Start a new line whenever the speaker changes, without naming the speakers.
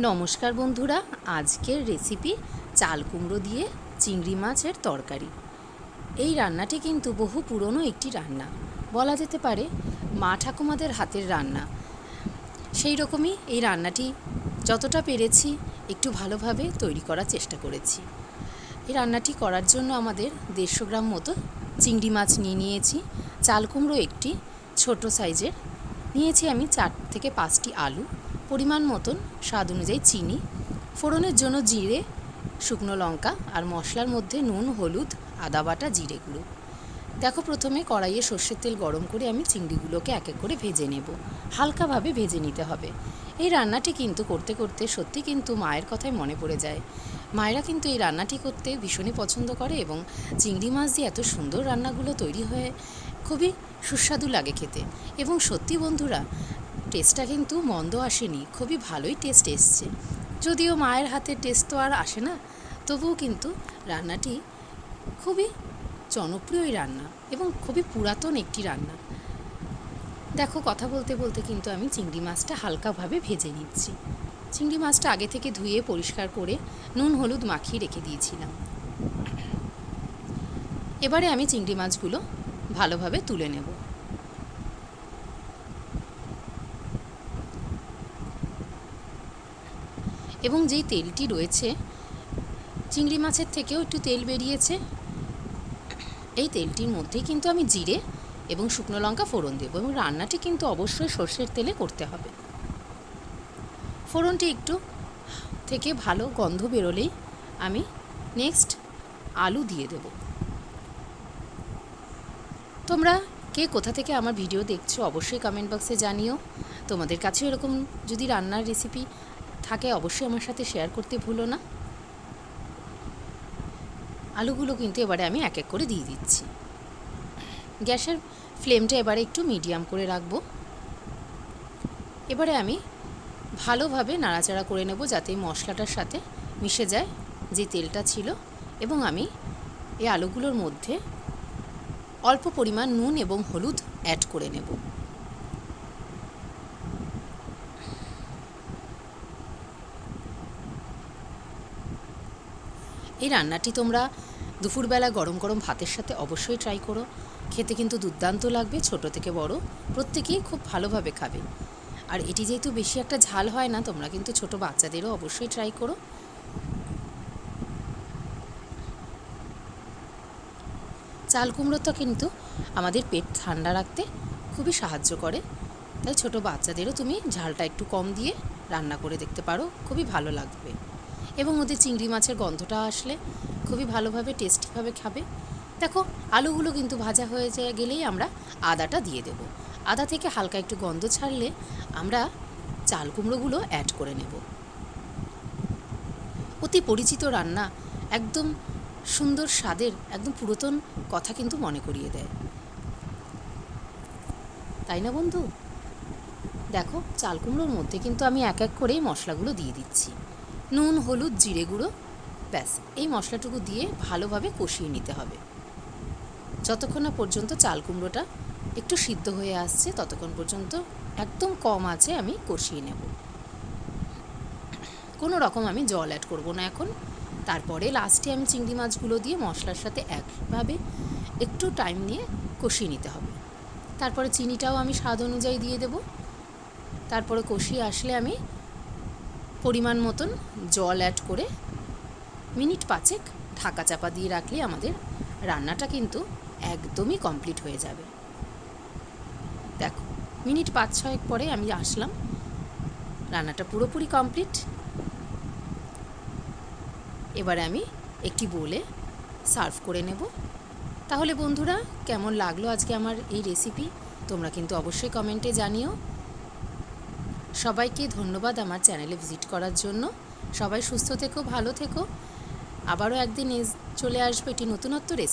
নমস্কার বন্ধুরা, আজকের রেসিপি চাল কুমড়ো দিয়ে চিংড়ি মাছের তরকারি। এই রান্নাটি কিন্তু বহু পুরনো একটি রান্না, বলা যেতে পারে মা ঠাকুমাদের হাতের রান্না। সেই রকমই এই রান্নাটি যতটা পেরেছি একটু ভালোভাবে তৈরি করার চেষ্টা করেছি। এই রান্নাটি করার জন্য আমাদের 150 গ্রাম মতো চিংড়ি মাছ নিয়েছি, চাল কুমড়ো একটি ছোট সাইজের নিয়েছি, আমি 4 থেকে 5টি আলু, পরিমাণ মতন স্বাদ অনুযায়ী চিনি, ফোড়নের জন্য জিরে, শুকনো লঙ্কা আর মশলার মধ্যে নুন, হলুদ, আদা বাটা, জিরে গুঁড়ো। দেখো, প্রথমে কড়াইয়ে সর্ষের তেল গরম করে আমি চিংড়িগুলোকে এক এক করে ভেজে নেব। হালকাভাবে ভেজে নিতে হবে। এই রান্নাটি কিন্তু করতে করতে সত্যি কিন্তু মায়ের কথাই মনে পড়ে যায়। মায়েরা কিন্তু এই রান্নাটি করতে ভীষণই পছন্দ করে এবং চিংড়ি মাছ দিয়ে এত সুন্দর রান্নাগুলো তৈরি হয়ে খুবই সুস্বাদু লাগে খেতে। এবং সত্যি বন্ধুরা, টেস্টটা কিন্তু মন্দ আসেনি, খুবই ভালোই টেস্ট এসছে। যদিও মায়ের হাতের টেস্ট তো আর আসে না, তবুও কিন্তু রান্নাটি খুবই জনপ্রিয় রান্না এবং খুবই পুরাতন একটি রান্না। দেখো, কথা বলতে বলতে কিন্তু আমি চিংড়ি মাছটা হালকাভাবে ভেজে নিচ্ছি। চিংড়ি মাছটা আগে থেকে ধুয়ে পরিষ্কার করে নুন হলুদ মাখিয়ে রেখে দিয়েছিলাম। এবারে আমি চিংড়ি মাছগুলো ভালোভাবে তুলে নেব। এবং যেই তেলটি রয়েছে, চিংড়ি মাছের থেকেও একটু তেল বেরিয়েছে, এই তেলটির মধ্যেই কিন্তু আমি জিরে এবং শুকনো লঙ্কা ফোড়ন দেবো। এবং রান্নাটি কিন্তু অবশ্যই সর্ষের তেলে করতে হবে। ফোড়নটি একটু থেকে ভালো গন্ধ বেরোলেই আমি নেক্সট আলু দিয়ে দেব। তোমরা কে কোথা থেকে আমার ভিডিও দেখছো অবশ্যই কমেন্ট বক্সে জানিও। তোমাদের কাছে এরকম যদি রান্নার রেসিপি থাকে অবশ্যই আমার সাথে শেয়ার করতে ভুলো না। আলুগুলো কিন্তু এবারে আমি এক এক করে দিয়ে দিচ্ছি। গ্যাসের ফ্লেমটা এবারে একটু মিডিয়াম করে রাখবো। এবারে আমি ভালোভাবে নাড়াচাড়া করে নেব যাতে মশলাটার সাথে মিশে যায় যে তেলটা ছিল। এবং আমি এই আলুগুলোর মধ্যে অল্প পরিমাণ নুন এবং হলুদ অ্যাড করে নেব। এই রান্নাটি তোমরা দুপুরবেলা গরম গরম ভাতের সাথে অবশ্যই ট্রাই করো। খেতে কিন্তু দুর্দান্ত লাগবে, ছোট থেকে বড় প্রত্যেকেই খুব ভালোভাবে খাবে। আর এটি যেহেতু বেশি একটা ঝাল হয় না, তোমরা কিন্তু ছোট বাচ্চাদেরও অবশ্যই ট্রাই করো। চাল কুমড়োটা কিন্তু আমাদের পেট ঠান্ডা রাখতে খুবই সাহায্য করে, তাই ছোট বাচ্চাদেরও তুমি ঝালটা একটু কম দিয়ে রান্না করে দেখতে পারো, খুবই ভালো লাগবে। এবং ওদের চিংড়ি মাছের গন্ধটা আসলে খুবই ভালোভাবে টেস্টিভাবে খাবে। দেখো, আলুগুলো কিন্তু ভাজা হয়ে গেলেই আমরা আদাটা দিয়ে দেব। আদা থেকে হালকা একটু গন্ধ ছাড়লে আমরা চাল কুমড়োগুলো অ্যাড করে নেব। অতি পরিচিত রান্না, একদম সুন্দর স্বাদের, একদম পুরাতন কথা কিন্তু মনে করিয়ে দেয়, তাই না বন্ধু? দেখো, চাল কুমড়োর মধ্যে কিন্তু আমি এক এক করেই মশলাগুলো দিয়ে দিচ্ছি। নুন, হলুদ, জিরে গুঁড়ো, ব্যাস এই মশলাটুকু দিয়ে ভালোভাবে কষিয়ে নিতে হবে যতক্ষণ না পর্যন্ত চাল কুমড়োটা একটু সিদ্ধ হয়ে আসছে, ততক্ষণ পর্যন্ত একদম কম আঁচে আমি কষিয়ে নেব। কোনো রকম আমি জল অ্যাড করব না এখন। তারপরে লাস্টে আমি চিংড়ি মাছগুলো দিয়ে মশলার সাথে একভাবে একটু টাইম নিয়ে কষিয়ে নিতে হবে। তারপরে চিনিটাও আমি স্বাদ অনুযায়ী দিয়ে দেব। তারপরে কষিয়ে আসলে আমি পরিমাণ মতন জল অ্যাড করে মিনিট 5 ঢাকা চাপা দিয়ে রাখলে আমাদের রান্নাটা কিন্তু একদমই কমপ্লিট হয়ে যাবে। দেখো, মিনিট 5-6 পরে আমি আসলাম, রান্নাটা পুরোপুরি কমপ্লিট। এবারে আমি একটি বোলে সার্ভ করে নেব। তাহলে বন্ধুরা, কেমন লাগলো আজকে আমার এই রেসিপি তোমরা কিন্তু অবশ্যই কমেন্টে জানিও। সবাইকে ধন্যবাদ আমার চ্যানেলে ভিজিট করার জন্য। সবাই সুস্থ থেকো, ভালো থেকো। আবারও একদিন চলে আসবো একটি নতুনত্ব রেসিপি।